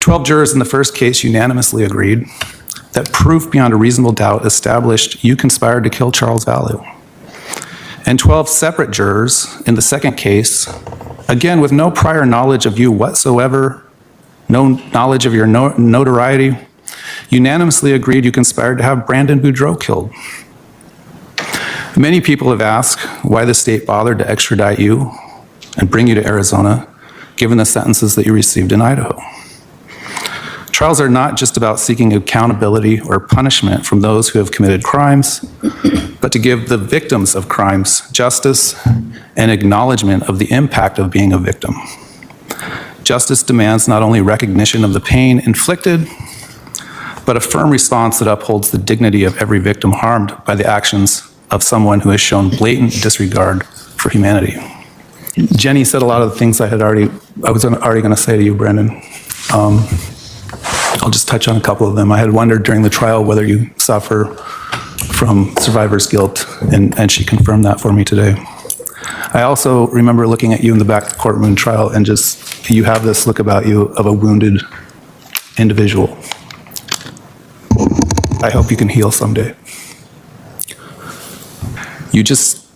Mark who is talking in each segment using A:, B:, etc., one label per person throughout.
A: 12 jurors in the first case unanimously agreed that proof beyond a reasonable doubt established you conspired to kill Charles Vallew. And 12 separate jurors in the second case, again with no prior knowledge of you whatsoever, no knowledge of your notoriety, unanimously agreed you conspired to have Brandon Boudreaux killed. Many people have asked why the state bothered to extradite you and bring you to Arizona, given the sentences that you received in Idaho. Trials are not just about seeking accountability or punishment from those who have committed crimes, but to give the victims of crimes justice and acknowledgement of the impact of being a victim. Justice demands not only recognition of the pain inflicted, but a firm response that upholds the dignity of every victim harmed by the actions of someone who has shown blatant disregard for humanity. Jenny said a lot of the things I was already going to say to you, Brandon. I'll just touch on a couple of them. I had wondered during the trial whether you suffer from survivor's guilt, and she confirmed that for me today. I also remember looking at you in the back of the courtroom trial, and just, you have this look about you of a wounded individual. I hope you can heal someday. You just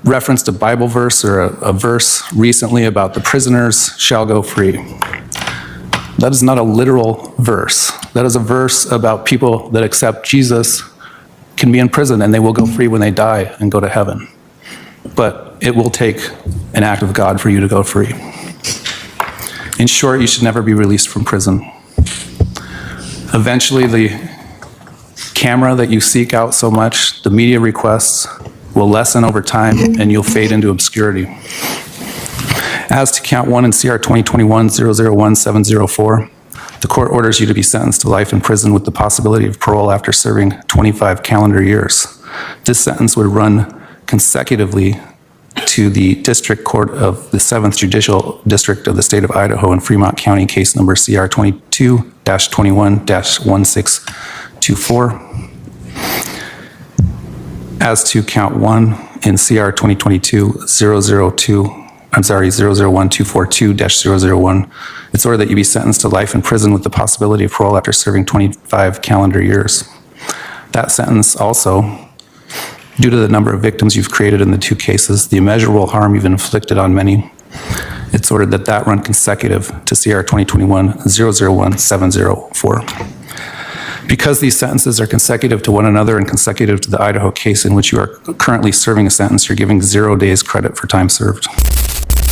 A: referenced a Bible verse or a verse recently about the prisoners shall go free. That is not a literal verse. That is a verse about people that accept Jesus can be in prison and they will go free when they die and go to heaven. But it will take an act of God for you to go free. In short, you should never be released from prison. Eventually, the camera that you seek out so much, the media requests, will lessen over time and you'll fade into obscurity. As to count 1 in CR 2021-001704, the court orders you to be sentenced to life in prison with the possibility of parole after serving 25 calendar years. This sentence would run consecutively to the District Court of the 7th Judicial District of the State of Idaho in Fremont County, case number CR 22-21-1624. As to count 1 in CR 001-242-001, it's ordered that you be sentenced to life in prison with the possibility of parole after serving 25 calendar years. That sentence also, due to the number of victims you've created in the two cases, the immeasurable harm you've inflicted on many, it's ordered that that run consecutive to CR 2021-001704. Because these sentences are consecutive to one another and consecutive to the Idaho case in which you are currently serving a sentence, you're giving 0 days credit for time served.